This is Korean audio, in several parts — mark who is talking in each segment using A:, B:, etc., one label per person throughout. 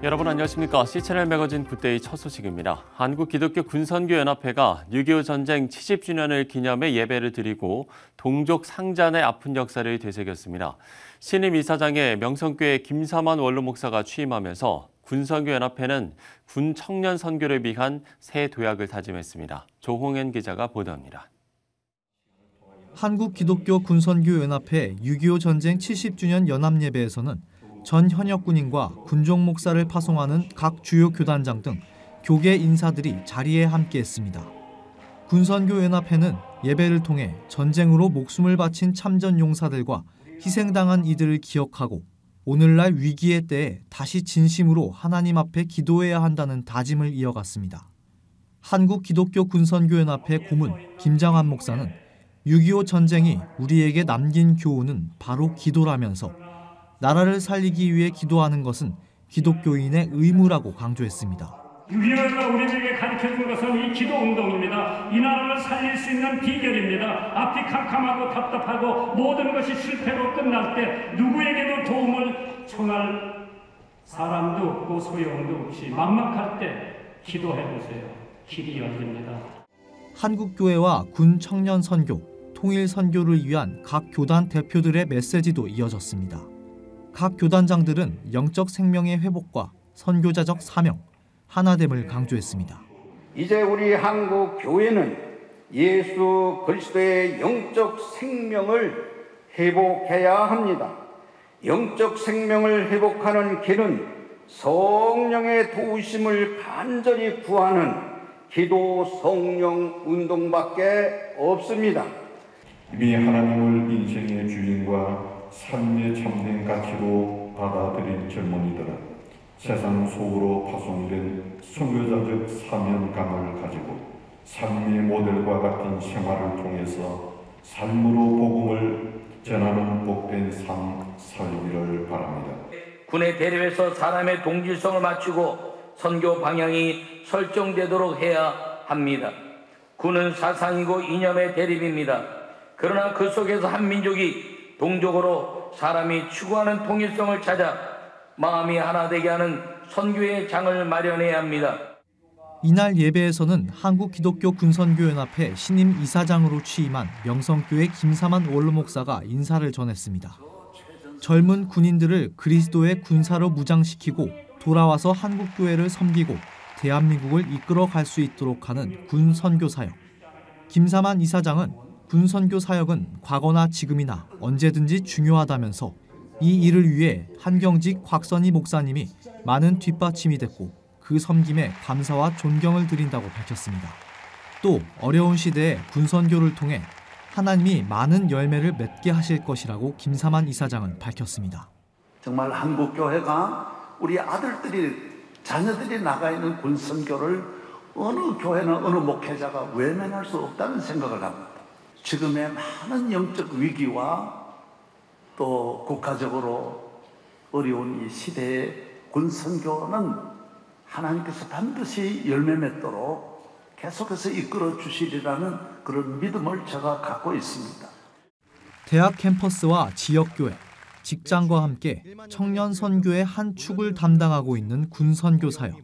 A: 여러분 안녕하십니까? C채널 매거진 굿데이 첫 소식입니다. 한국기독교군선교연합회가 6.25 전쟁 70주년을 기념해 예배를 드리고 동족 상잔의 아픈 역사를 되새겼습니다. 신임 이사장에 명성교회 김사만 원로 목사가 취임하면서 군선교연합회는 군 청년 선교를 위한 새 도약을 다짐했습니다. 조홍현 기자가 보도합니다.
B: 한국기독교군선교연합회 6.25 전쟁 70주년 연합예배에서는 전 현역 군인과 군종 목사를 파송하는 각 주요 교단장 등 교계 인사들이 자리에 함께했습니다. 군선교연합회는 예배를 통해 전쟁으로 목숨을 바친 참전 용사들과 희생당한 이들을 기억하고 오늘날 위기의 때에 다시 진심으로 하나님 앞에 기도해야 한다는 다짐을 이어갔습니다. 한국기독교군선교연합회 고문 김장환 목사는 6.25 전쟁이 우리에게 남긴 교훈은 바로 기도라면서 나라를 살리기 위해 기도하는 것은 기독교인의 의무라고 강조했습니다.
C: 6.25가 우리에게 가르쳐준 것은 이 기도 운동입니다. 이 나라를 살릴 수 있는 비결입니다. 앞이 캄캄하고 답답하고 모든 것이 실패로 끝날 때 누구에게도 도움을 청할 사람도 없고 소용도 없이 막막할 때 기도해보세요. 길이 열립니다.
B: 한국교회와 군 청년 선교, 통일 선교를 위한 각 교단 대표들의 메시지도 이어졌습니다. 각 교단장들은 영적 생명의 회복과 선교자적 사명, 하나됨을 강조했습니다.
D: 이제 우리 한국 교회는 예수 그리스도의 영적 생명을 회복해야 합니다. 영적 생명을 회복하는 길은 성령의 도우심을 간절히 구하는 기도 성령 운동밖에 없습니다.
E: 이미 하나님을 인생의 주인과 삶의 참된 가치로 받아들인 젊은이들은 세상 속으로 파송된 선교자적 사명감을 가지고 삶의 모델과 같은 생활을 통해서 삶으로 복음을 전하는 복된 삶 살기를 바랍니다.
F: 군의 대립에서 사람의 동질성을 맞추고 선교 방향이 설정되도록 해야 합니다. 군은 사상이고 이념의 대립입니다. 그러나 그 속에서 한 민족이 동족으로 사람이 추구하는 통일성을 찾아 마음이 하나 되게 하는 선교의 장을 마련해야 합니다.
B: 이날 예배에서는 한국기독교군선교연합회 신임 이사장으로 취임한 명성교회 김사만 원로 목사가 인사를 전했습니다. 젊은 군인들을 그리스도의 군사로 무장시키고 돌아와서 한국교회를 섬기고 대한민국을 이끌어 갈 수 있도록 하는 군 선교 사역. 김사만 이사장은 군 선교 사역은 과거나 지금이나 언제든지 중요하다면서 이 일을 위해 한경직 곽선희 목사님이 많은 뒷받침이 됐고 그 섬김에 감사와 존경을 드린다고 밝혔습니다. 또 어려운 시대에 군 선교를 통해 하나님이 많은 열매를 맺게 하실 것이라고 김사만 이사장은 밝혔습니다.
G: 정말 한국교회가 우리 아들들이 자녀들이 나가 있는 군 선교를 어느 교회나 어느 목회자가 외면할 수 없다는 생각을 합니다. 지금의 많은 영적 위기와 또 국가적으로 어려운 이 시대의 군선교는 하나님께서 반드시 열매 맺도록 계속해서 이끌어 주시리라는 그런 믿음을 제가 갖고 있습니다.
B: 대학 캠퍼스와 지역교회, 직장과 함께 청년 선교의 한 축을 담당하고 있는 군선교 사역.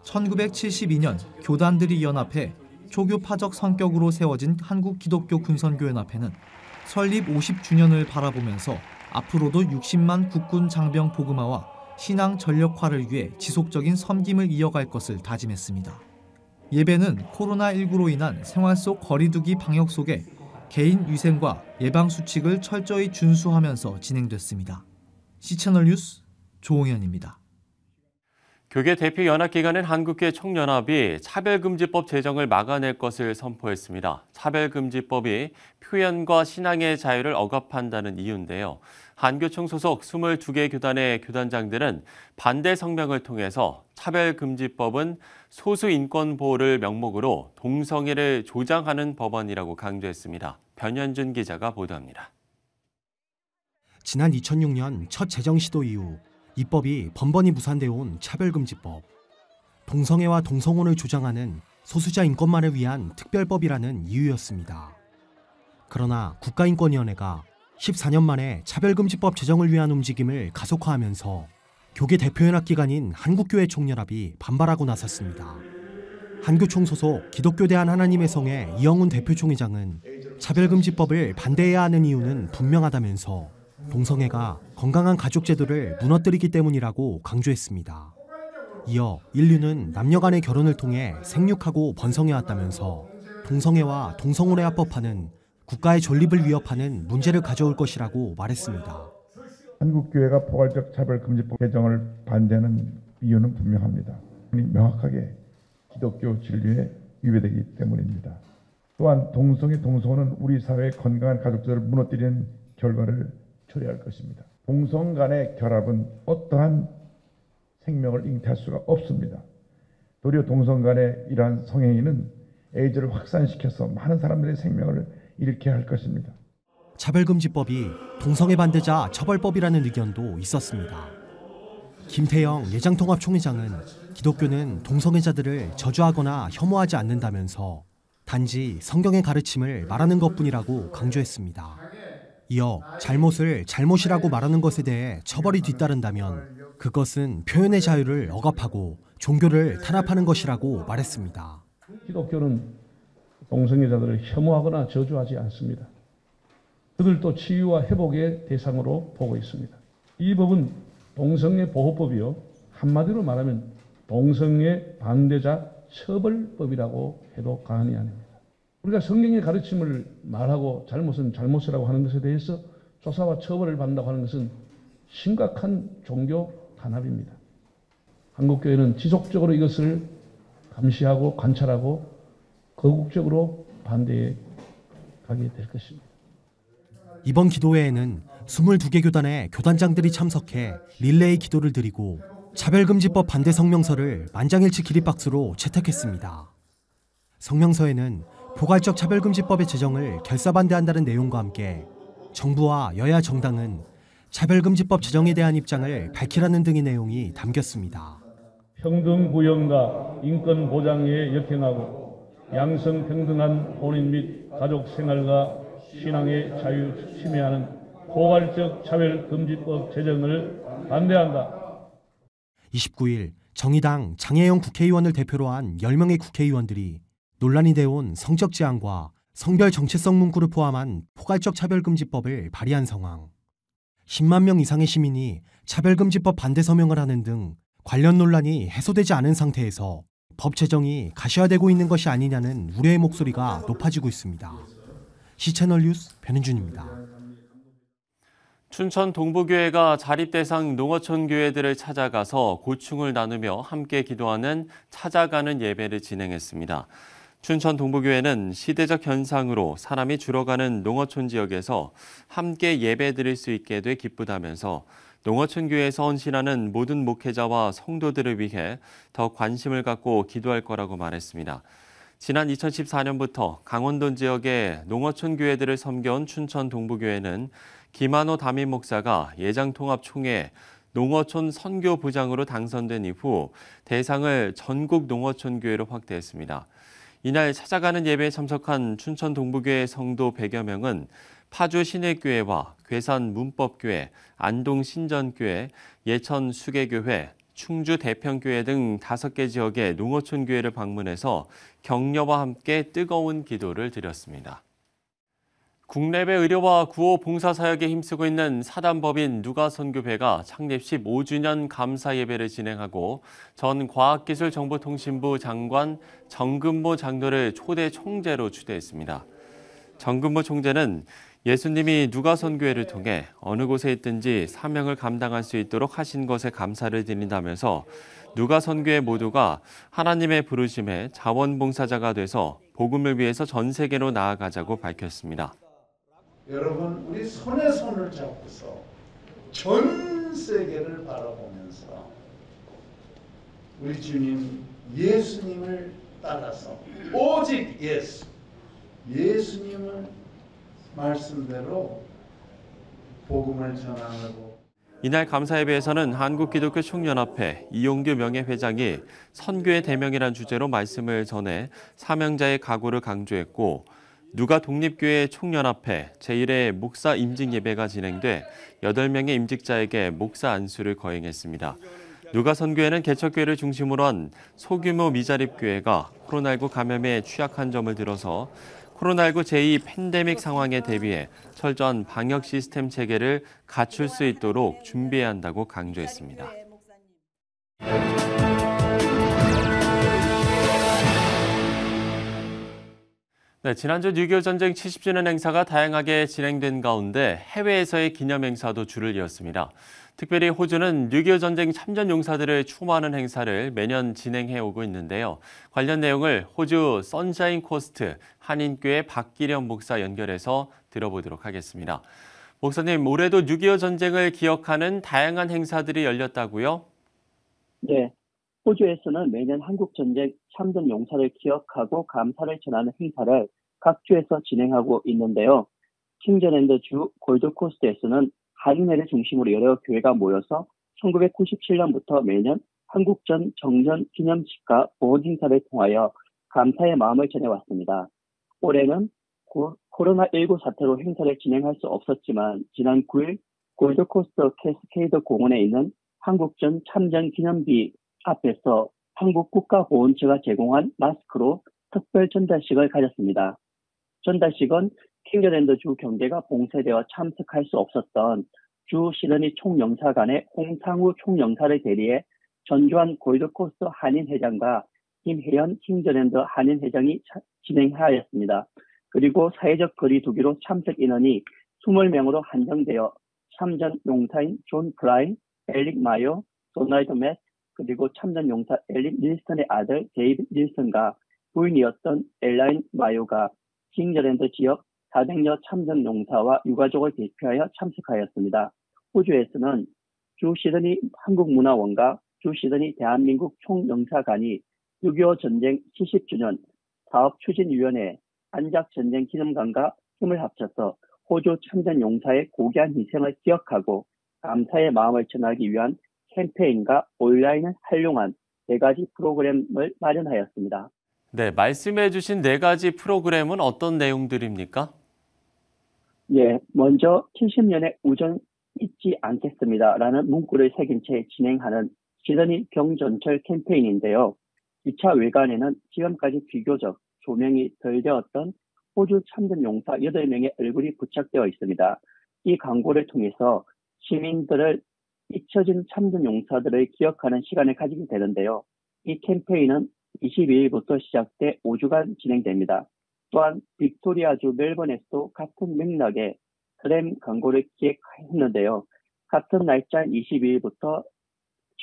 B: 1972년 교단들이 연합해 초교파적 성격으로 세워진 한국기독교군선교연합회는 설립 50주년을 바라보면서 앞으로도 60만 국군 장병 복음화와 신앙 전력화를 위해 지속적인 섬김을 이어갈 것을 다짐했습니다. 예배는 코로나19로 인한 생활 속 거리두기 방역 속에 개인 위생과 예방수칙을 철저히 준수하면서 진행됐습니다. C채널 뉴스 조홍현입니다.
A: 교계 대표 연합기관인 한국교회 총연합이 차별금지법 제정을 막아낼 것을 선포했습니다. 차별금지법이 표현과 신앙의 자유를 억압한다는 이유인데요. 한교총 소속 22개 교단의 교단장들은 반대 성명을 통해서 차별금지법은 소수 인권 보호를 명목으로 동성애를 조장하는 법안이라고 강조했습니다. 변현준 기자가 보도합니다.
H: 지난 2006년 첫 제정 시도 이후 입법이 번번이 무산되어 온 차별금지법. 동성애와 동성혼을 조장하는 소수자 인권만을 위한 특별법이라는 이유였습니다. 그러나 국가인권위원회가 14년 만에 차별금지법 제정을 위한 움직임을 가속화하면서 교계 대표연합 기관인 한국교회 총연합이 반발하고 나섰습니다. 한교총 소속 기독교대한 하나님의 성의 이영훈 대표총회장은 차별금지법을 반대해야 하는 이유는 분명하다면서 동성애가 건강한 가족 제도를 무너뜨리기 때문이라고 강조했습니다. 이어 인류는 남녀 간의 결혼을 통해 생육하고 번성해왔다면서 동성애와 동성혼에 합법화는 국가의 존립을 위협하는 문제를 가져올 것이라고 말했습니다.
I: 한국교회가 포괄적 차별금지법 개정을 반대하는 이유는 분명합니다. 명확하게 기독교 진리에 위배되기 때문입니다. 또한 동성애, 동성혼은 우리 사회의 건강한 가족들을 무너뜨리는 결과를 초래할 것입니다. 동성 간의 결합은 어떠한 생명을 잉태할 수가 없습니다. 도리어 동성 간의 이러한 성행위는 에이즈를 확산시켜서 많은 사람들의 생명을 잃게 할 것입니다.
H: 차별금지법이 동성애 반대자 처벌법이라는 의견도 있었습니다. 김태영 예장통합총회장은 기독교는 동성애자들을 저주하거나 혐오하지 않는다면서 단지 성경의 가르침을 말하는 것뿐이라고 강조했습니다. 이어 잘못을 잘못이라고 말하는 것에 대해 처벌이 뒤따른다면 그것은 표현의 자유를 억압하고 종교를 탄압하는 것이라고 말했습니다.
J: 기독교는 동성애자들을 혐오하거나 저주하지 않습니다. 그들도 치유와 회복의 대상으로 보고 있습니다. 이 법은 동성애 보호법이요, 한마디로 말하면 동성애 반대자 처벌법이라고 해도 과언이 아닙니다. 우리가 성경의 가르침을 말하고 잘못은 잘못이라고 하는 것에 대해서 조사와 처벌을 받는다고 하는 것은 심각한 종교 탄압입니다. 한국교회는 지속적으로 이것을 감시하고 관찰하고 거국적으로 반대해 가게 될 것입니다.
H: 이번 기도회에는 22개 교단의 교단장들이 참석해 릴레이 기도를 드리고 차별금지법 반대 성명서를 만장일치 기립박수로 채택했습니다. 성명서에는 포괄적 차별금지법의 제정을 결사반대한다는 내용과 함께 정부와 여야 정당은 차별금지법 제정에 대한 입장을 밝히라는 등의 내용이 담겼습니다.
J: 평등 구현과 인권 보장에 역행하고 양성평등한 혼인 및 가족 생활과 신앙의 자유 침해하는 포괄적 차별금지법 제정을 반대한다.
H: 29일 정의당 장혜영 국회의원을 대표로 한 10명의 국회의원들이 논란이 되어온 성적 지향과 성별 정체성 문구를 포함한 포괄적 차별금지법을 발의한 상황. 10만 명 이상의 시민이 차별금지법 반대 서명을 하는 등 관련 논란이 해소되지 않은 상태에서 법 제정이 가시화되고 있는 것이 아니냐는 우려의 목소리가 높아지고 있습니다. 시채널 뉴스 변은준입니다.
A: 춘천 동부교회가 자립대상 농어촌 교회들을 찾아가서 고충을 나누며 함께 기도하는 찾아가는 예배를 진행했습니다. 춘천 동부교회는 시대적 현상으로 사람이 줄어가는 농어촌 지역에서 함께 예배드릴 수 있게 돼 기쁘다면서 농어촌 교회에서 헌신하는 모든 목회자와 성도들을 위해 더 관심을 갖고 기도할 거라고 말했습니다. 지난 2014년부터 강원도 지역의 농어촌 교회들을 섬겨온 춘천 동부교회는 김한호 담임 목사가 예장통합총회 농어촌 선교부장으로 당선된 이후 대상을 전국 농어촌 교회로 확대했습니다. 이날 찾아가는 예배에 참석한 춘천 동부교회 성도 100여 명은 파주 신일교회와 괴산 문법교회, 안동 신전교회, 예천 수계교회, 충주 대평교회 등 5개 지역의 농어촌 교회를 방문해서 격려와 함께 뜨거운 기도를 드렸습니다. 국내외 의료와 구호 봉사 사역에 힘쓰고 있는 사단법인 누가선교회가 창립 15주년 감사 예배를 진행하고 전 과학기술정보통신부 장관 정근모 장로를 초대 총재로 추대했습니다. 정근모 총재는 예수님이 누가선교회를 통해 어느 곳에 있든지 사명을 감당할 수 있도록 하신 것에 감사를 드린다면서 누가선교회 모두가 하나님의 부르심에 자원봉사자가 돼서 복음을 위해서 전 세계로 나아가자고 밝혔습니다.
K: 여러분, 우리 손에 손을 잡고서 전 세계를 바라보면서 우리 주님 예수님을 따라서 오직 예수님을 말씀대로 복음을 전하고.
A: 이날 감사예배에서는 한국기독교총연합회 이용규 명예회장이 선교의 대명이란 주제로 말씀을 전해 사명자의 각오를 강조했고 누가 독립교회 총연합회 제1회 목사 임직 예배가 진행돼 8명의 임직자에게 목사 안수를 거행했습니다. 누가 선교회는 개척교회를 중심으로 한 소규모 미자립교회가 코로나19 감염에 취약한 점을 들어서 코로나19 제2 팬데믹 상황에 대비해 철저한 방역 시스템 체계를 갖출 수 있도록 준비해야 한다고 강조했습니다. 네, 지난주 6.25 전쟁 70주년 행사가 다양하게 진행된 가운데 해외에서의 기념 행사도 줄을 이었습니다. 특별히 호주는 6.25 전쟁 참전 용사들을 추모하는 행사를 매년 진행해 오고 있는데요. 관련 내용을 호주 선샤인 코스트 한인교회 박기련 목사 연결해서 들어보도록 하겠습니다. 목사님, 올해도 6.25 전쟁을 기억하는 다양한 행사들이 열렸다고요?
L: 네, 호주에서는 매년 한국전쟁 참전 용사를 기억하고 감사를 전하는 행사를 각 주에서 진행하고 있는데요. 킹저랜드주 골드코스트에서는 한인회를 중심으로 여러 교회가 모여서 1997년부터 매년 한국전 정전 기념식과 보훈 행사를 통하여 감사의 마음을 전해왔습니다. 올해는 코로나19 사태로 행사를 진행할 수 없었지만 지난 9일 골드코스트 캐스케이드 공원에 있는 한국전 참전 기념비 앞에서 한국 국가보훈처가 제공한 마스크로 특별 전달식을 가졌습니다. 전달식은 킹저랜드주 경계가 봉쇄되어 참석할 수 없었던 주 시드니 총영사관의 홍상우 총영사를 대리해 전주환 골드코스트 한인회장과 김혜연 킹저랜드 한인회장이 진행하였습니다. 그리고 사회적 거리 두기로 참석 인원이 20명으로 한정되어 참전 용사인 존 브라인, 엘릭 마요, 도널드 맷, 그리고 참전 용사 엘릭 닐슨의 아들 데이빗 닐슨과 부인이었던 엘라인 마요가 킹저랜드 지역 400여 참전 용사와 유가족을 대표하여 참석하였습니다. 호주에서는 주 시드니 한국문화원과 주 시드니 대한민국 총영사관이 6.25 전쟁 70주년 사업추진위원회 안작전쟁 기념관과 힘을 합쳐서 호주 참전 용사의 고귀한 희생을 기억하고 감사의 마음을 전하기 위한 캠페인과 온라인을 활용한 4가지 프로그램을 마련하였습니다.
A: 네, 말씀해 주신 4가지 프로그램은 어떤 내용들입니까?
L: 예, 먼저 70년의 우정 잊지 않겠습니다라는 문구를 새긴 채 진행하는 시드니 경전철 캠페인인데요. 2차 외관에는 지금까지 비교적 조명이 덜 되었던 호주 참전 용사 8명의 얼굴이 부착되어 있습니다. 이 광고를 통해서 시민들을 잊혀진 참전 용사들을 기억하는 시간을 가지게 되는데요. 이 캠페인은 22일부터 시작돼 5주간 진행됩니다. 또한 빅토리아주 멜번에서도 같은 맥락의 트램 광고를 기획했는데요. 같은 날짜인 22일부터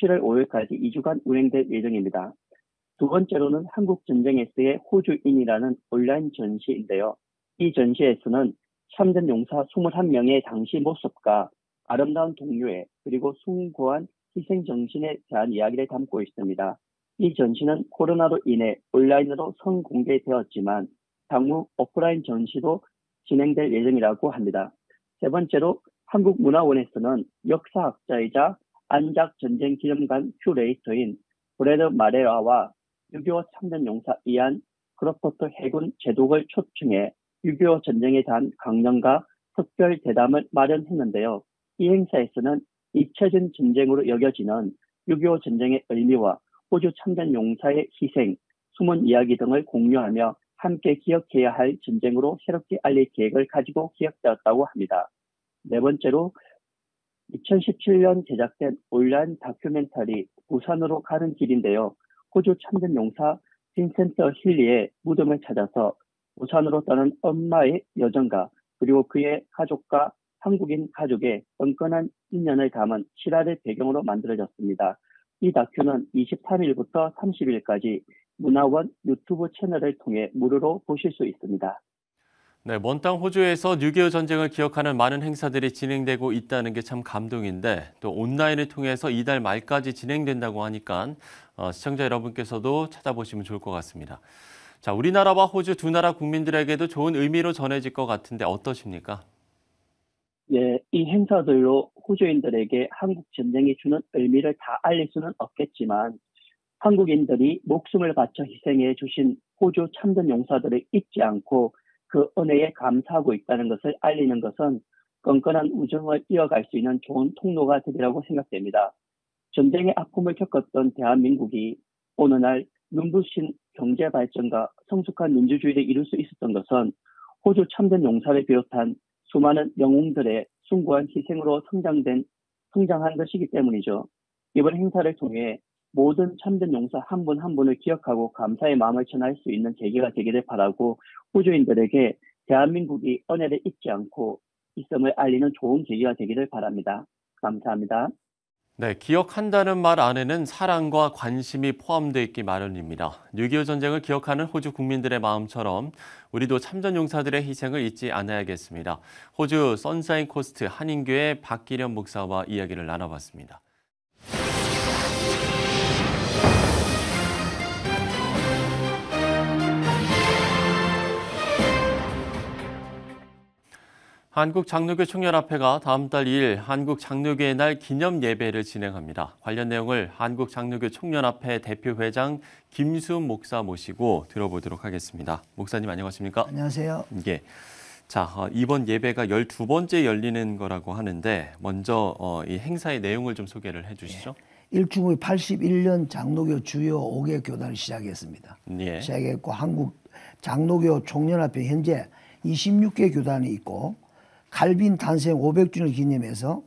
L: 7월 5일까지 2주간 운행될 예정입니다. 두 번째로는 한국전쟁에서의 호주인이라는 온라인 전시인데요. 이 전시에서는 참전 용사 21명의 당시 모습과 아름다운 동료애 그리고 숭고한 희생정신에 대한 이야기를 담고 있습니다. 이 전시는 코로나로 인해 온라인으로 선공개되었지만 향후 오프라인 전시도 진행될 예정이라고 합니다. 세 번째로 한국문화원에서는 역사학자이자 안작전쟁 기념관 큐레이터인 브래드 마레라와 6.25 참전용사 이안 크로포트 해군 제독을 초청해 6.25 전쟁에 대한 강연과 특별 대담을 마련했는데요. 이 행사에서는 잊혀진 전쟁으로 여겨지는 6.25 전쟁의 의미와 호주 참전 용사의 희생, 숨은 이야기 등을 공유하며 함께 기억해야 할 전쟁으로 새롭게 알릴 계획을 가지고 기획되었다고 합니다. 네 번째로 2017년 제작된 온라인 다큐멘터리 부산으로 가는 길인데요. 호주 참전 용사 빈센트 힐리의 무덤을 찾아서 부산으로 떠난 엄마의 여정과 그리고 그의 가족과 한국인 가족의 끈끈한 인연을 담은 실화를 배경으로 만들어졌습니다. 이 다큐는 23일부터 30일까지 문화원 유튜브 채널을 통해 무료로 보실 수 있습니다.
A: 네, 먼 땅 호주에서 6.25 전쟁을 기억하는 많은 행사들이 진행되고 있다는 게 참 감동인데 또 온라인을 통해서 이달 말까지 진행된다고 하니까 시청자 여러분께서도 찾아보시면 좋을 것 같습니다. 자, 우리나라와 호주 두 나라 국민들에게도 좋은 의미로 전해질 것 같은데 어떠십니까?
L: 예, 이 행사들로 호주인들에게 한국 전쟁이 주는 의미를 다 알릴 수는 없겠지만 한국인들이 목숨을 바쳐 희생해 주신 호주 참전 용사들을 잊지 않고 그 은혜에 감사하고 있다는 것을 알리는 것은 끈끈한 우정을 이어갈 수 있는 좋은 통로가 되리라고 생각됩니다. 전쟁의 아픔을 겪었던 대한민국이 오늘날 눈부신 경제 발전과 성숙한 민주주의를 이룰 수 있었던 것은 호주 참전 용사를 비롯한 수많은 영웅들의 숭고한 희생으로 성장한 것이기 때문이죠. 이번 행사를 통해 모든 참전 용사 한 분 한 분을 기억하고 감사의 마음을 전할 수 있는 계기가 되기를 바라고 호주인들에게 대한민국이 은혜를 잊지 않고 있음을 알리는 좋은 계기가 되기를 바랍니다. 감사합니다.
A: 네, 기억한다는 말 안에는 사랑과 관심이 포함되어 있기 마련입니다. 6.25 전쟁을 기억하는 호주 국민들의 마음처럼 우리도 참전 용사들의 희생을 잊지 않아야겠습니다. 호주 선샤인 코스트 한인교회 박기련 목사와 이야기를 나눠봤습니다. 한국장로교 총연합회가 다음 달 2일 한국장로교의 날 기념 예배를 진행합니다. 관련 내용을 한국장로교 총연합회 대표회장 김수훈 목사 모시고 들어보도록 하겠습니다. 목사님 안녕하십니까?
M: 안녕하세요.
A: 예. 자, 이번 예배가 12번째 열리는 거라고 하는데 먼저 이 행사의 내용을 좀 소개를 해주시죠.
M: 일중의 81년 장로교 주요 5개 교단을 시작했습니다.
A: 예.
M: 시작했고 한국 장로교 총연합회 현재 26개 교단이 있고 칼빈 탄생 500주년을 기념해서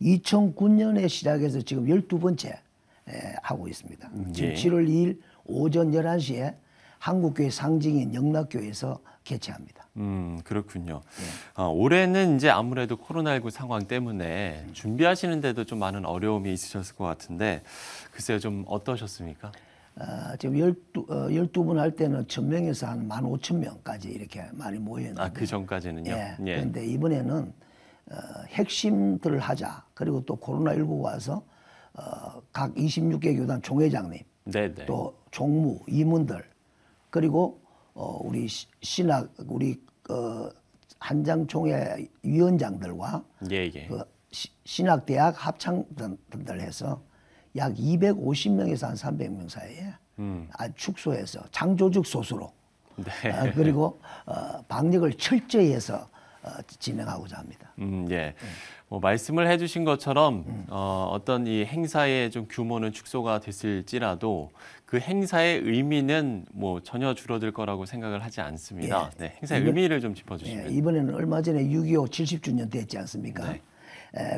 M: 2009년에 시작해서 지금 12번째 하고 있습니다. 지금
A: 예.
M: 7월 2일 오전 11시에 한국교회 상징인 영락교에서 개최합니다.
A: 그렇군요. 올해는 이제 아무래도 코로나19 상황 때문에 준비하시는데도 좀 많은 어려움이 있으셨을 것 같은데 글쎄요, 좀 어떠셨습니까?
M: 지금 12분 할 때는 1000명에서 한 15,000명까지 이렇게 많이 모였는데.
A: 그 전까지는요?
M: 예.
A: 예.
M: 그런데 이번에는 핵심들을 하자. 그리고 또 코로나19가 와서 각 26개 교단 총회장님,
A: 네네.
M: 또 총무, 임원들, 그리고 우리 신학, 우리 한장총회 위원장들과
A: 예, 예.
M: 그 신학대학 합창단들 해서 약 250명에서 한 300명 사이에 축소해서 창조적 소수로
A: 네.
M: 그리고 방역을 철저히 해서 진행하고자 합니다.
A: 예. 뭐 말씀을 해주신 것처럼 어떤 이 행사의 좀 규모는 축소가 됐을지라도 그 행사의 의미는 뭐 전혀 줄어들 거라고 생각을 하지 않습니다.
M: 예.
A: 네, 행사의 의미를 좀 짚어주시면.
M: 이번에는 얼마 전에 6.25 70주년 됐지 않습니까? 네.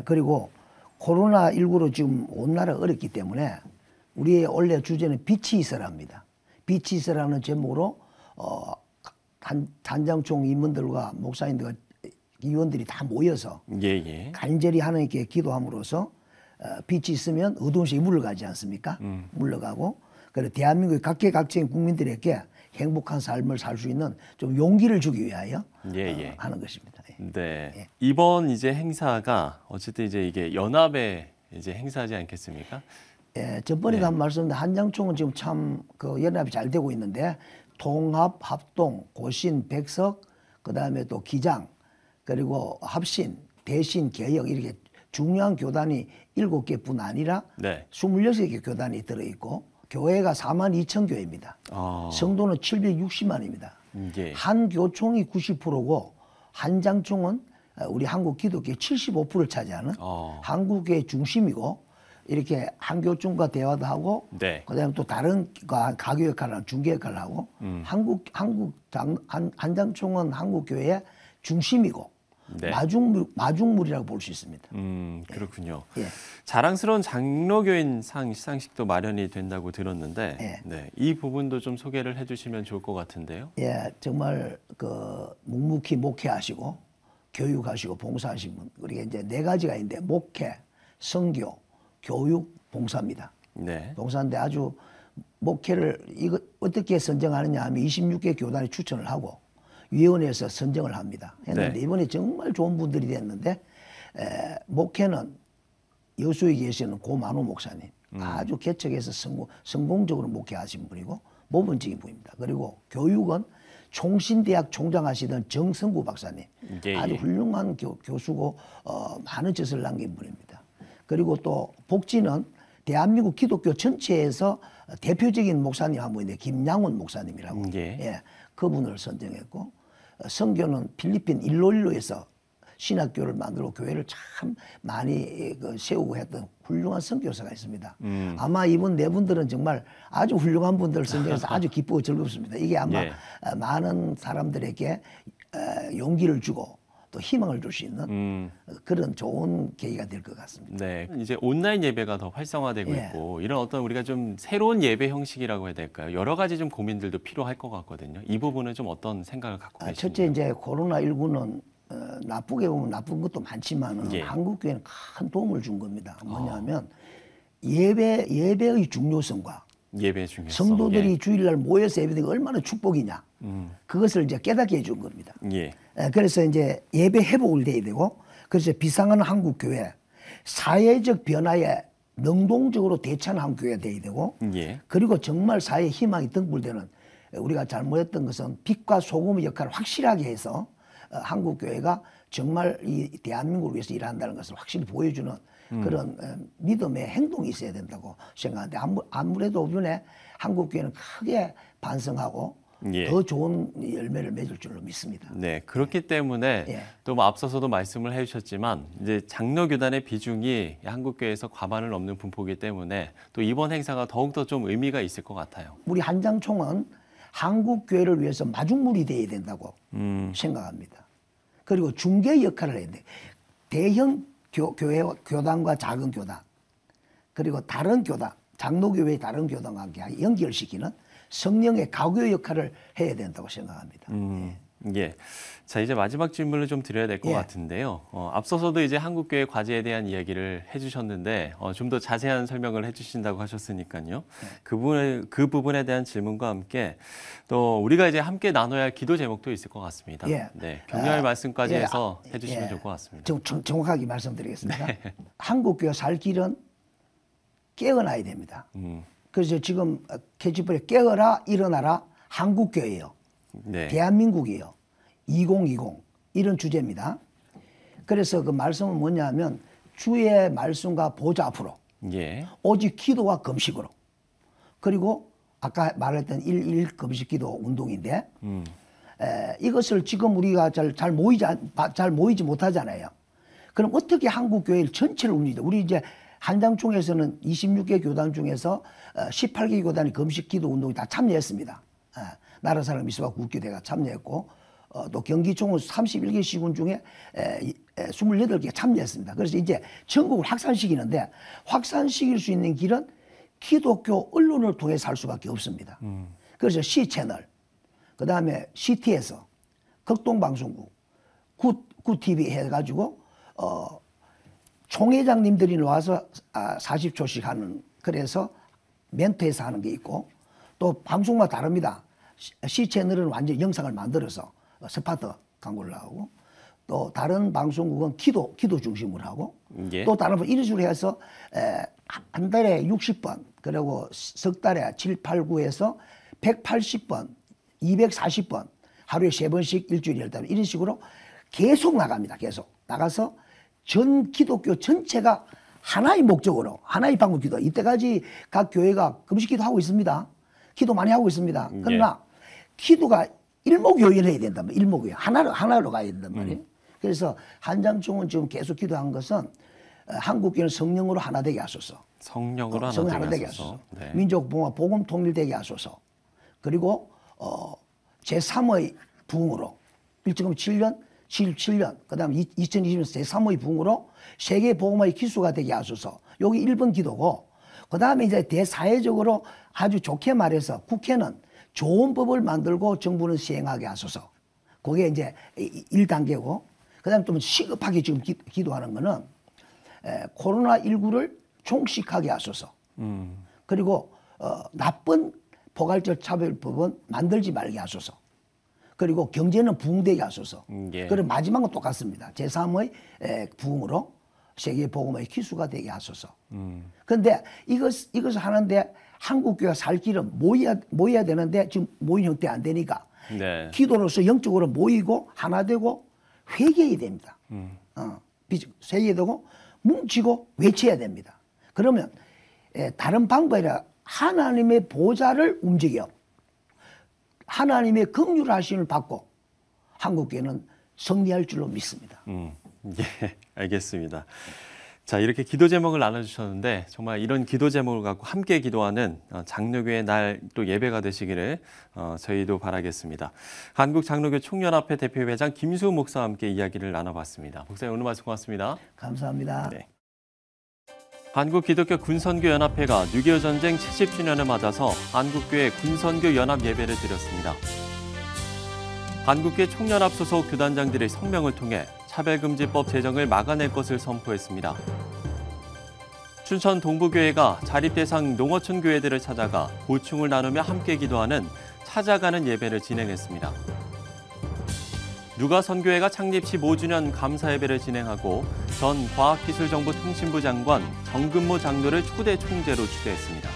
M: 그리고 코로나19로 지금 온 나라 어렵기 때문에 우리의 원래 주제는 빛이 있어라입니다. 빛이 있어라는 제목으로 단장총 임원들과 목사님들과 위원들이 다 모여서
A: 예.
M: 간절히 하나님께 기도함으로써 빛이 있으면 어두운 sek이 물러가지 않습니까? 물러가고 그리고 대한민국의 각계각층의 국민들에게 행복한 삶을 살 수 있는 좀 용기를 주기 위하여 하는 것입니다.
A: 네.
M: 예.
A: 이번 이제 행사가 어쨌든 이제 이게 연합의 이제 행사지 않겠습니까?
M: 예, 전번에도 한 말씀인데 한장총은 지금 참 그 연합이 잘 되고 있는데 통합, 합동, 고신, 백석, 그 다음에 또 기장, 그리고 합신, 대신, 개혁 이렇게 중요한 교단이 7개뿐 아니라 26개 교단이 들어있고 교회가 42,000교회입니다. 성도는 760만입니다. 한 교총이 90%고 한 장총은 우리 한국 기독교의 75%를 차지하는 한국의 중심이고 이렇게 한 교총과 대화도 하고 그다음에 또 다른 가교 역할을 하고 중개 역할을 하고 한 장총은 한국 교회의 중심이고 마중물이라고 볼 수 있습니다.
A: 그렇군요.
M: 예.
A: 자랑스러운 장로교인 시상식도 마련이 된다고 들었는데 이 부분도 좀 소개를 해주시면 좋을 것 같은데요.
M: 예, 정말 그 묵묵히 목회하시고 교육하시고 봉사하신 분 우리가 이제 4가지가 있는데 목회, 선교, 교육, 봉사입니다. 봉사인데 아주 목회를 이거 어떻게 선정하느냐 하면 26개 교단이 추천을 하고 위원회에서 선정을 합니다. 했는데 이번에 정말 좋은 분들이 됐는데 목회는 여수에 계시는 고만호 목사님 아주 개척해서 성공적으로 목회하신 분이고 모범적인 분입니다. 그리고 교육은 총신대학 총장하시던 정성구 박사님 아주 훌륭한 교수고 많은 짓을 남긴 분입니다. 그리고 또 복지는 대한민국 기독교 전체에서 대표적인 목사님 한 분인데 김양원 목사님이라고 그분을 선정했고 선교는 필리핀 일로일로에서 신학교를 만들고 교회를 참 많이 세우고 했던 훌륭한 선교사가 있습니다. 아마 이분 네 분들은 정말 아주 훌륭한 분들 선정해서 아주 기쁘고 즐겁습니다. 이게 아마
A: 예.
M: 많은 사람들에게 용기를 주고 또 희망을 줄 수 있는 그런 좋은 계기가 될 것 같습니다.
A: 네, 이제 온라인 예배가 더 활성화되고
M: 예.
A: 있고 이런 어떤 우리가 좀 새로운 예배 형식이라고 해야 될까요? 여러 가지 좀 고민들도 필요할 것 같거든요. 이 부분은 좀 어떤 생각을 갖고 계신가요?
M: 첫째 이제 코로나19는 나쁘게 보면 나쁜 것도 많지만
A: 예.
M: 한국 교회는 큰 도움을 준 겁니다. 뭐냐면 예배의 중요성과
A: 예배의 중요성.
M: 성도들이
A: 예.
M: 주일날 모여서 예배드리는 게 얼마나 축복이냐. 그것을 이제 깨닫게 해준 겁니다.
A: 예.
M: 그래서 이제 예배 회복을 돼야 되고, 그래서 비상한 한국 교회, 사회적 변화에 능동적으로 대처하는 한국 교회가 돼야 되고,
A: 예.
M: 그리고 정말 사회에 희망이 등불되는, 우리가 잘못했던 것은 빛과 소금의 역할을 확실하게 해서 한국 교회가 정말 이 대한민국을 위해서 일한다는 것을 확실히 보여주는 그런 믿음의 행동이 있어야 된다고 생각하는데, 아무래도 이번에 한국 교회는 크게 반성하고
A: 예.
M: 더 좋은 열매를 맺을 줄로 믿습니다.
A: 네, 그렇기 때문에
M: 예.
A: 또 뭐 앞서서도 말씀을 해주셨지만 이제 장로교단의 비중이 한국교회에서 과반을 넘는 분포이기 때문에 또 이번 행사가 더욱더 좀 의미가 있을 것 같아요.
M: 우리 한장총은 한국 교회를 위해서 마중물이 돼야 된다고 생각합니다. 그리고 중개 역할을 해야 돼. 대형 교회 교단과 작은 교단, 그리고 다른 교단, 장로교회의 다른 교단과 함께 연결시키는 성령의 가교 역할을 해야 된다고 생각합니다.
A: 예. 자, 이제 마지막 질문을 좀 드려야 될 것
M: 예.
A: 같은데요. 앞서서도 이제 한국교회 과제에 대한 이야기를 해주셨는데 좀 더 자세한 설명을 해주신다고 하셨으니까요. 그 부분에 대한 질문과 함께 또 우리가 이제 함께 나눠야 할 기도 제목도 있을 것 같습니다.
M: 예.
A: 네, 격려의 말씀까지
M: 예.
A: 해서 해주시면 좋을 것 같습니다.
M: 정확하게 말씀드리겠습니다. 한국교회 살 길은 깨어나야 됩니다. 그래서 지금 캐치프레이 깨어라 일어나라 한국교회예요.
A: 네.
M: 대한민국이에요. 2020 이런 주제입니다. 그래서 그 말씀은 뭐냐면 주의 말씀과 보좌 앞으로
A: 예.
M: 오직 기도와 금식으로, 그리고 아까 말했던 1.1 금식 기도 운동인데 이것을 지금 우리가 잘 모이지 못하잖아요. 그럼 어떻게 한국교회 전체를 움직이죠? 우리 이제 한장총에서는 26개 교단 중에서 18개 교단이 금식 기도 운동에 다 참여했습니다. 나라 사람 미스와 국교대가 참여했고, 또 경기총은 31개 시군 중에 28개가 참여했습니다. 그래서 이제 전국을 확산시키는데, 확산시킬 수 있는 길은 기독교 언론을 통해서 할 수밖에 없습니다. 그래서 C채널, 그 다음에 CT에서, 극동방송국, 굿TV 해가지고 총회장님들이 나와서 40초씩 하는, 그래서 멘트해서 하는 게 있고, 또 방송과 다릅니다. C채널은 완전 영상을 만들어서 스파트 광고를 하고, 또 다른 방송국은 기도 중심으로 하고,
A: 예.
M: 또 다른 이런 식으로 해서 한 달에 60번, 그리고 석 달에 7, 8, 9에서 180번, 240번, 하루에 3번씩 일주일에 10번, 이런 식으로 계속 나갑니다. 계속 나가서 전 기독교 전체가 하나의 목적으로, 하나의 방법 기도. 이때까지 각 교회가 금식 기도하고 있습니다. 기도 많이 하고 있습니다. 그러나 기도가 일목요연해야 된단 말이에요. 일목요연. 하나로 가야 된단 말이에요. 그래서 한장총은 지금 계속 기도한 것은 한국교회는 성령으로 하나 되게 하소서.
A: 성령으로
M: 하나 되게 하소서. 네. 민족봉화 복음 통일되게 하소서. 그리고 제3의 부흥으로 일찍은 7년, 그 다음에 2020년 제3의 부흥으로 세계 복음화의 기수가 되게 하소서. 여기 1번 기도고, 그 다음에 이제 대사회적으로 아주 좋게 말해서 국회는 좋은 법을 만들고 정부는 시행하게 하소서. 그게 이제 1단계고, 그 다음에 또 시급하게 지금 기도하는 거는 코로나19를 종식하게 하소서. 그리고 나쁜 포괄적 차별법은 만들지 말게 하소서. 그리고 경제는 부흥되게 하소서.
A: 예.
M: 그리고 마지막은 똑같습니다. 제3의 부흥으로 세계 복음의 기수가 되게 하소서. 그런데 이것을 하는데 한국교회가 살 길은 모여야 되는데 지금 모인 형태 안 되니까
A: 네.
M: 기도로서 영적으로 모이고 하나 되고 회개해야 됩니다. 회개해야 되고 뭉치고 외쳐야 됩니다. 그러면 다른 방법이 아니라 하나님의 보좌를 움직여 하나님의 긍휼하심을 받고 한국교회는 승리할 줄로 믿습니다.
A: 예, 알겠습니다. 자, 이렇게 기도 제목을 나눠주셨는데 정말 이런 기도 제목을 갖고 함께 기도하는 장로교의 날 또 예배가 되시기를 저희도 바라겠습니다. 한국장로교 총연합회 대표회장 김수 목사와 함께 이야기를 나눠봤습니다. 목사님 오늘 말씀 고맙습니다.
M: 감사합니다.
A: 네. 한국기독교 군선교연합회가 6.25 전쟁 70주년을 맞아서 한국교회 군선교 연합 예배를 드렸습니다. 한국교회 총연합 소속 교단장들의 성명을 통해 차별금지법 제정을 막아낼 것을 선포했습니다. 춘천 동부교회가 자립대상 농어촌 교회들을 찾아가 고충을 나누며 함께 기도하는 찾아가는 예배를 진행했습니다. 누가선교회가 창립 15주년 감사 예배를 진행하고 전 과학기술정보통신부 장관 정근모 장로를 초대 총재로 추대했습니다.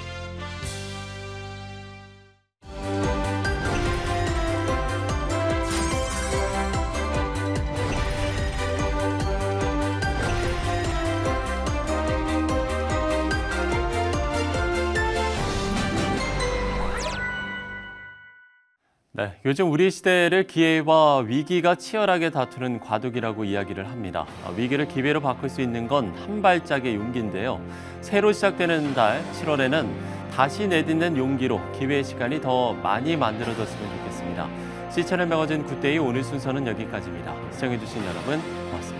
A: 네, 요즘 우리 시대를 기회와 위기가 치열하게 다투는 과도기라고 이야기를 합니다. 위기를 기회로 바꿀 수 있는 건 한 발짝의 용기인데요. 새로 시작되는 달 7월에는 다시 내딛는 용기로 기회의 시간이 더 많이 만들어졌으면 좋겠습니다. C채널 매거진 굿데이 오늘 순서는 여기까지입니다. 시청해주신 여러분 고맙습니다.